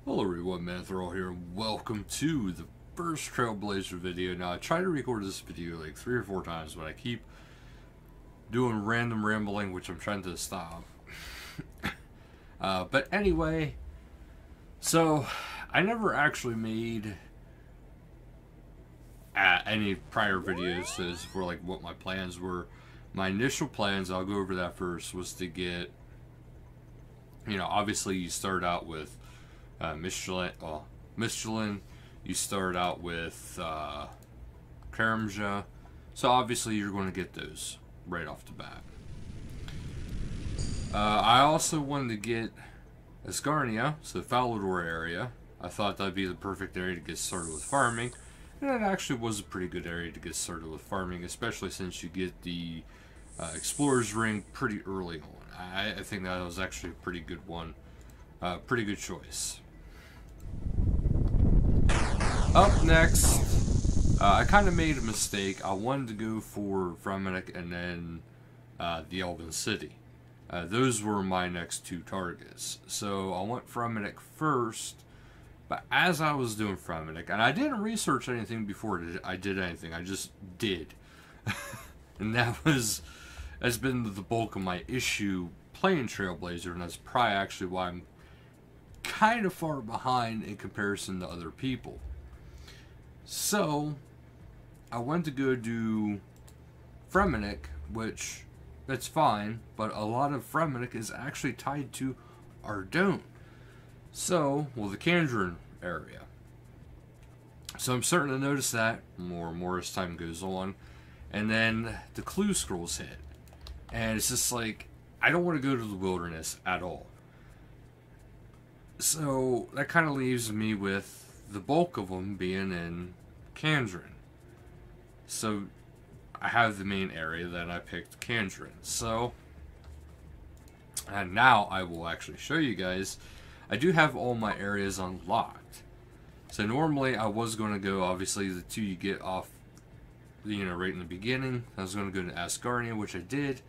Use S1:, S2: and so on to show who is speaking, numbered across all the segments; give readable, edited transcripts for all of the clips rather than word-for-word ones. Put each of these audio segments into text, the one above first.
S1: Hello everyone, Manithral here, and welcome to the first Trailblazer video. Now, I try to record this video like 3 or 4 times, but I keep doing random rambling, which I'm trying to stop. But anyway, so I never actually made any prior videos as for like what my plans were. My initial plans, I'll go over that first, was to get, obviously you start out with Michelin, you start out with Karamja, so obviously you're going to get those right off the bat. I also wanted to get Asgarnia, so Falador area. I thought that'd be the perfect area to get started with farming, and it actually was a pretty good area to get started with farming, especially since you get the Explorer's Ring pretty early on. I think that was actually a pretty good one, pretty good choice. Up next, I kind of made a mistake. I wanted to go for Fremennik and then the Elven City. Those were my next 2 targets. So I went Fremennik first, but as I was doing Fremennik, and I didn't research anything before I did anything, I just did. And that's been the bulk of my issue playing Trailblazer, and that's probably actually why I'm kind of far behind in comparison to other people. So I went to go do Fremennik, which that's fine, but a lot of Fremennik is actually tied to Ardougne. So, well, the Kandrin area. So I'm starting to notice that more and more as time goes on. And then the clue scrolls hit. And it's just like, I don't want to go to the wilderness at all. So that kind of leaves me with the bulk of them being in Kandrin. So I have the main area that I picked, Kandrin. So, and now I will actually show you guys. I do have all my areas unlocked. So normally I was going to go, obviously, the 2 you get off, right in the beginning. I was going to go to Asgarnia, which I did.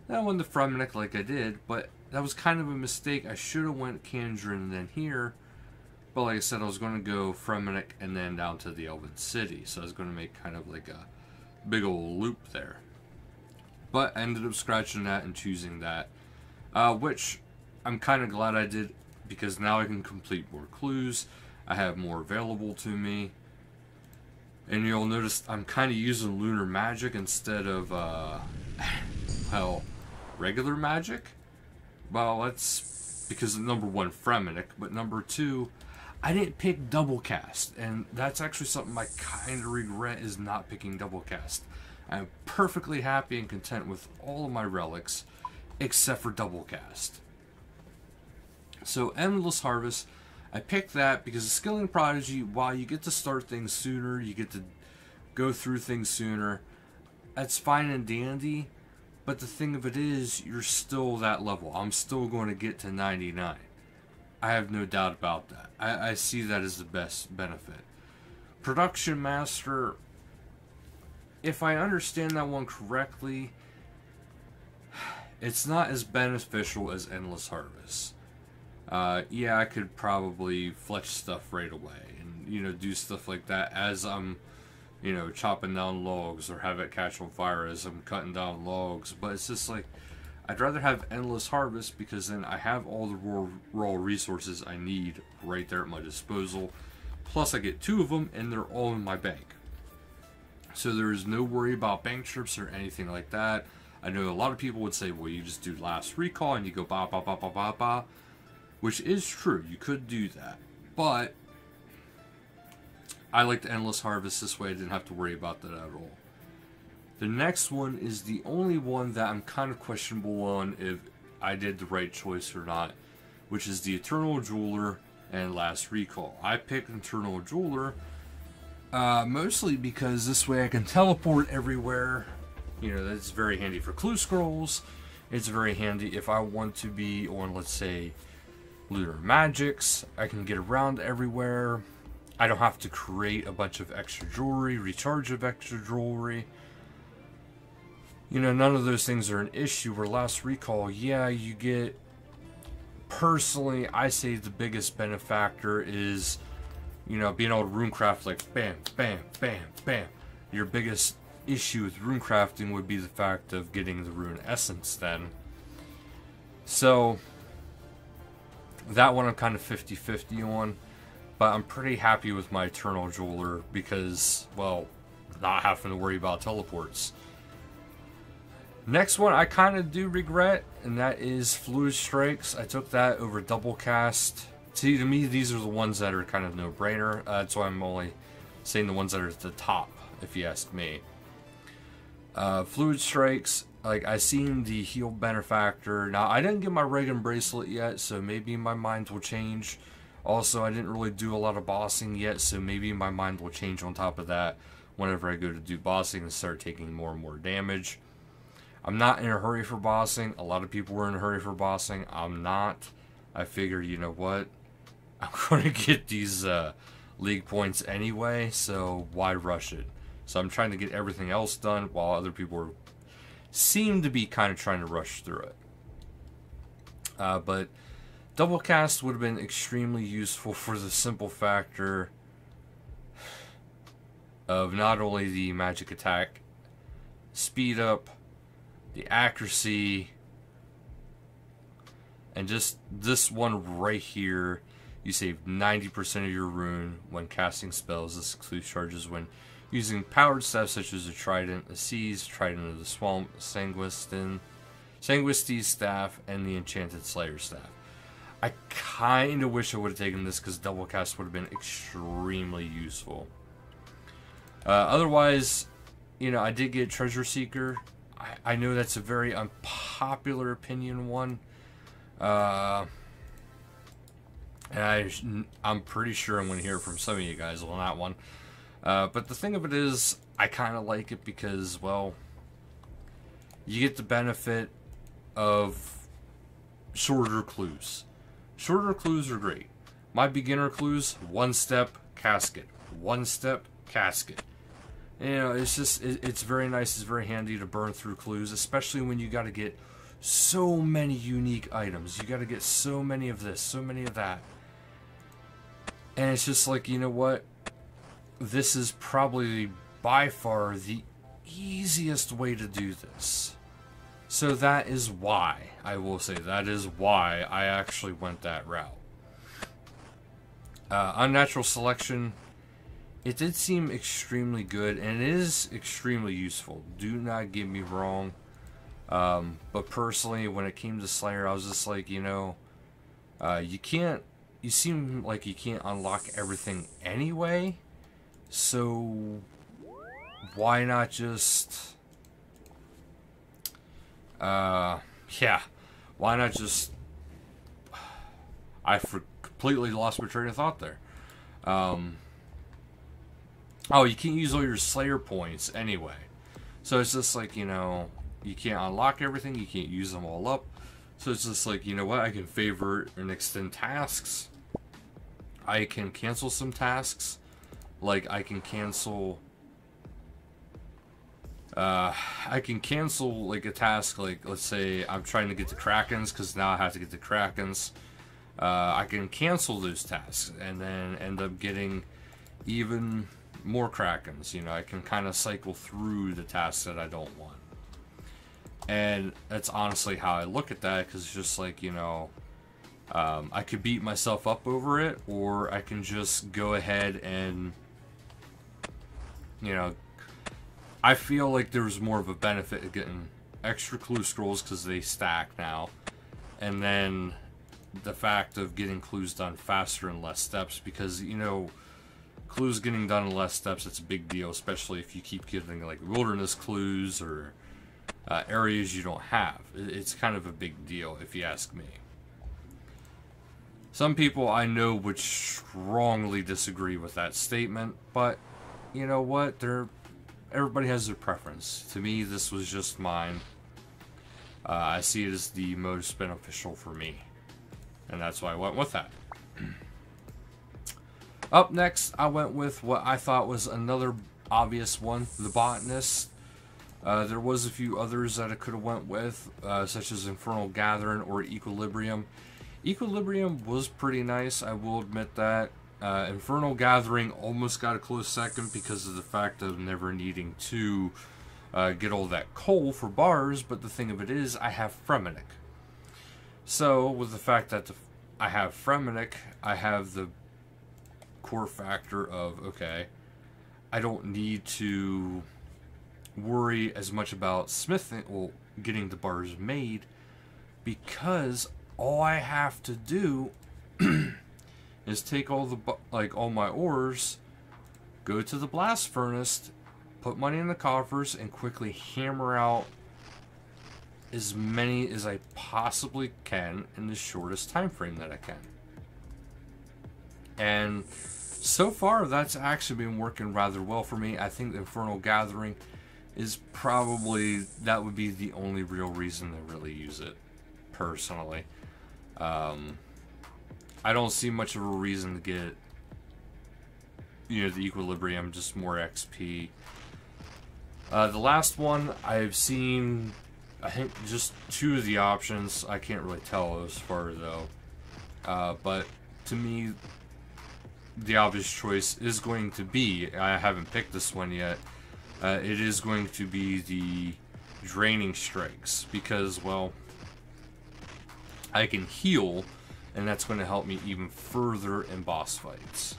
S1: Then I went to Fremennik like I did, but that was kind of a mistake. I should have went Kandrin and then here. But like I said, I was going to go Fremennik and then down to the Elven City. So I was going to make kind of like a big old loop there. But I ended up scratching that and choosing that. Which I'm kind of glad I did, because now I can complete more clues. I have more available to me. And you'll notice I'm kind of using lunar magic instead of, well, regular magic. Well, that's because number 1, Fremennik, but number 2, I didn't pick double cast, and that's actually something I kind of regret, is not picking double cast. I'm perfectly happy and content with all of my relics, except for double cast. So Endless Harvest, I picked that because the Skilling Prodigy, while you get to start things sooner, you get to go through things sooner, that's fine and dandy. But the thing of it is, you're still that level. I'm still going to get to 99. I have no doubt about that. I see that as the best benefit. Production Master, if I understand that one correctly, it's not as beneficial as Endless Harvest. Yeah, I could probably fletch stuff right away and, do stuff like that as I'm chopping down logs, or have it catch on fire as I'm cutting down logs. But it's just like, I'd rather have Endless Harvest, because then I have all the raw resources I need right there at my disposal. Plus I get 2 of them, and they're all in my bank. So there's no worry about bank trips or anything like that. I know a lot of people would say, well, you just do last recall and you go ba ba ba ba ba ba. Which is true, you could do that. But I like the Endless Harvest this way. I didn't have to worry about that at all. The next one is the only one that I'm kind of questionable on if I did the right choice or not, which is the Eternal Jeweler and Last Recall. I picked Eternal Jeweler mostly because this way I can teleport everywhere. That's very handy for clue scrolls. It's very handy if I want to be on, let's say, lunar magics. I can get around everywhere. I don't have to create a bunch of extra jewelry, recharge of extra jewelry. None of those things are an issue. Where Last Recall, yeah, you get personally, I say the biggest benefactor is, you know, being able to runecraft like bam, bam, bam, bam. Your biggest issue with runecrafting would be the fact of getting the rune essence then. So, that one I'm kind of 50-50 on. But I'm pretty happy with my Eternal Jeweler because, well, not having to worry about teleports. Next one I kind of do regret, and that is Fluid Strikes. I took that over Double Cast. See, to me, these are the ones that are kind of no-brainer. That's why I'm only saying the ones that are at the top, if you ask me. Fluid Strikes, like, I seen the Heal Benefactor. Now, I didn't get my Reagan Bracelet yet, so maybe my mind will change. Also, I didn't really do a lot of bossing yet, so maybe my mind will change on top of that whenever I go to do bossing and start taking more and more damage. I'm not in a hurry for bossing. A lot of people were in a hurry for bossing. I'm not. I figure, you know what? I'm going to get these league points anyway, so why rush it? So I'm trying to get everything else done while other people seem to be kind of trying to rush through it. But Double Cast would have been extremely useful for the simple factor of not only the magic attack speed up, the accuracy, and just this one right here. You save 90% of your rune when casting spells. This excludes charges when using powered stuff such as a Trident, a Seize, Trident of the Swamp, Sanguistin, Sanguisti's Staff, and the Enchanted Slayer Staff. I kind of wish I would have taken this because Double Cast would have been extremely useful. Otherwise, you know, I did get Treasure Seeker. I know that's a very unpopular opinion one. And I'm pretty sure I'm going to hear from some of you guys on that one. But the thing of it is, I kind of like it because, well, you get the benefit of shorter clues. Shorter clues are great. My beginner clues, one step, casket. One step, casket. You know, it's just, it's very nice, it's very handy to burn through clues, especially when you got to get so many unique items. You got to get so many of this, so many of that. And it's just like, you know what? This is probably by far the easiest way to do this. So that is why, I will say, that is why I actually went that route. Unnatural Selection, it did seem extremely good, and it is extremely useful. Do not get me wrong. But personally, when it came to Slayer, I was just like, you know, you seem like you can't unlock everything anyway. So, why not just, why not just, completely lost my train of thought there. Oh, you can't use all your Slayer points anyway. So it's just like, you know, you can't unlock everything, you can't use them all up. So it's just like, you know what, I can favor and extend tasks. I can cancel some tasks. Like, I can cancel, like, a task, like, let's say I'm trying to get the Krakens, because now I have to get the Krakens. I can cancel those tasks, and then end up getting even more Krakens. You know, I can kind of cycle through the tasks that I don't want. And that's honestly how I look at that, because it's just like, you know, I could beat myself up over it, or I can just go ahead and, you know, I feel like there's more of a benefit of getting extra clue scrolls because they stack now, and then the fact of getting clues done faster in less steps, because, you know, clues getting done in less steps, it's a big deal, especially if you keep getting like wilderness clues or areas you don't have. It's kind of a big deal if you ask me. Some people I know would strongly disagree with that statement, but you know what? Everybody has their preference. To me, this was just mine. I see it as the most beneficial for me, and that's why I went with that. Up next, I went with what I thought was another obvious one, the Botanist. There was a few others that I could have went with, such as Infernal Gathering or Equilibrium. Equilibrium was pretty nice, I will admit that. Infernal Gathering almost got a close second because of the fact of never needing to get all that coal for bars, but the thing of it is, I have Fremenic. So, with the fact that I have Fremenic, I have the core factor of, okay, I don't need to worry as much about smithing, well, getting the bars made, because all I have to do is take all my ores, go to the blast furnace, put money in the coffers, and quickly hammer out as many as I possibly can in the shortest time frame that I can. And so far, that's actually been working rather well for me. I think the Infernal Gathering is probably, that would be the only real reason to really use it, personally. I don't see much of a reason to get, you know, the Equilibrium, just more XP. The last one, I've seen, I think, just 2 of the options. I can't really tell as far though. But to me, the obvious choice is going to be, I haven't picked this one yet, it is going to be the Draining Strikes, because, well, I can heal, and that's going to help me even further in boss fights.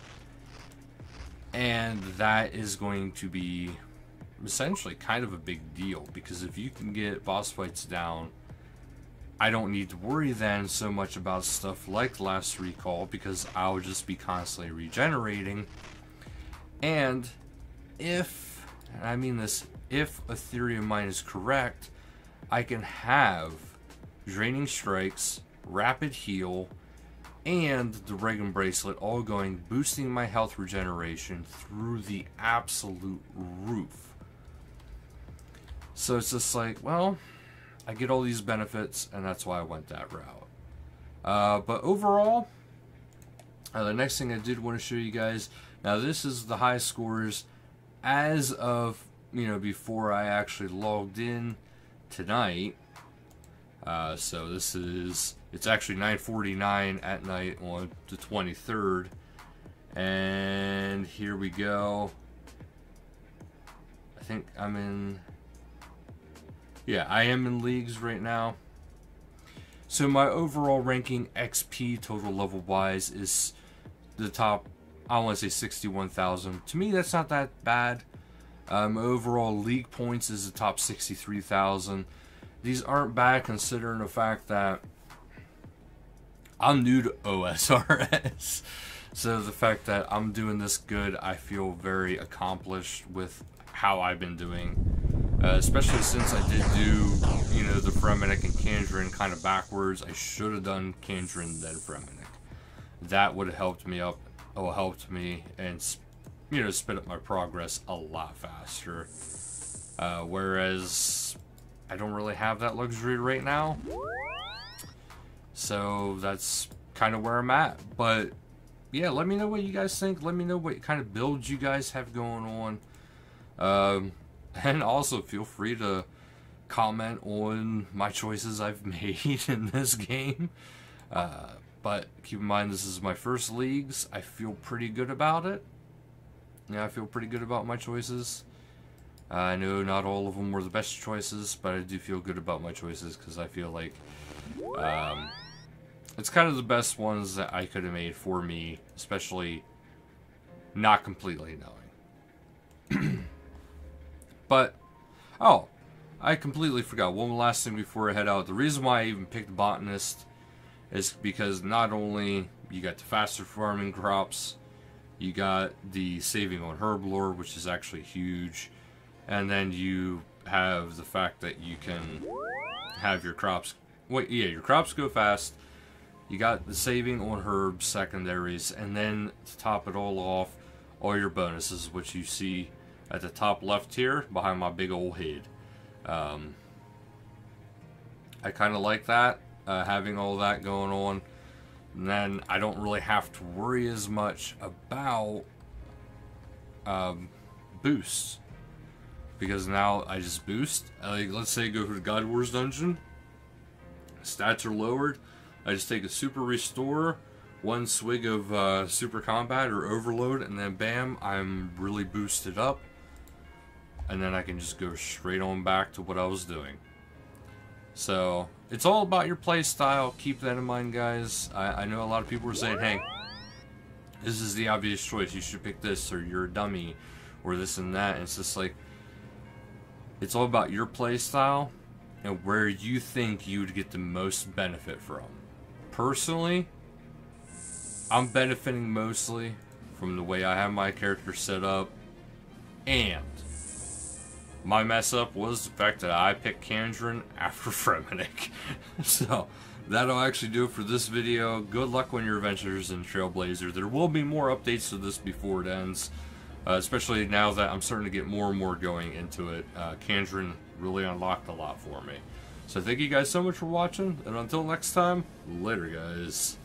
S1: And that is going to be essentially kind of a big deal, because if you can get boss fights down, I don't need to worry then so much about stuff like Last Recall, because I'll just be constantly regenerating. And if, and I mean this, if a theory of mine is correct, I can have Draining Strikes, Rapid Heal, and the Regan Bracelet all going, boosting my health regeneration through the absolute roof. So it's just like, well, I get all these benefits, and that's why I went that route. But overall, the next thing I did want to show you guys, now this is the high scores as of, you know, before I actually logged in tonight. So this is, it's actually 9:49 at night on the 23rd, and here we go. I think I'm in, yeah, I am in leagues right now. So my overall ranking XP total level wise is the top, I want to say 61,000. To me, that's not that bad. Overall league points is the top 63,000. These aren't bad considering the fact that I'm new to OSRS. So the fact that I'm doing this good, I feel very accomplished with how I've been doing. Especially since I did do, you know, the Fremenic and Kandrin kind of backwards. I should have done Kandrin then Fremenic. That would have helped me up, or helped me, and, you know, sped up my progress a lot faster. Whereas I don't really have that luxury right now. So that's kind of where I'm at. But yeah, let me know what you guys think. Let me know what kind of builds you guys have going on. And also feel free to comment on my choices I've made in this game. But keep in mind, this is my first leagues. I feel pretty good about it. Yeah, I feel pretty good about my choices. I know not all of them were the best choices, but I do feel good about my choices because I feel like it's kind of the best ones that I could have made for me, especially not completely knowing. But, oh, I completely forgot. One last thing before I head out. The reason why I even picked Botanist is because not only you got the faster farming crops, you got the saving on herb lore, which is actually huge, and then you have the fact that you can have your crops, your crops go fast, you got the saving on herbs, secondaries, and then to top it all off, all your bonuses, which you see at the top left here behind my big old head. I kind of like that, having all that going on. And then I don't really have to worry as much about boosts, because now I just boost. Like, let's say go to the God Wars dungeon, stats are lowered, I just take a Super Restore, one swig of Super Combat or Overload, and then bam, I'm really boosted up. And then I can just go straight on back to what I was doing. So, it's all about your play style. Keep that in mind, guys. I know a lot of people are saying, hey, this is the obvious choice. You should pick this, or you're a dummy, or this and that. And it's just like, it's all about your play style and where you think you'd get the most benefit from. Personally, I'm benefiting mostly from the way I have my character set up, and my mess up was the fact that I picked Kandrin after Fremennik. So, that'll actually do it for this video. Good luck on your adventures in Trailblazer. There will be more updates to this before it ends, especially now that I'm starting to get more and more going into it. Kandrin really unlocked a lot for me. So thank you guys so much for watching, and until next time, later guys.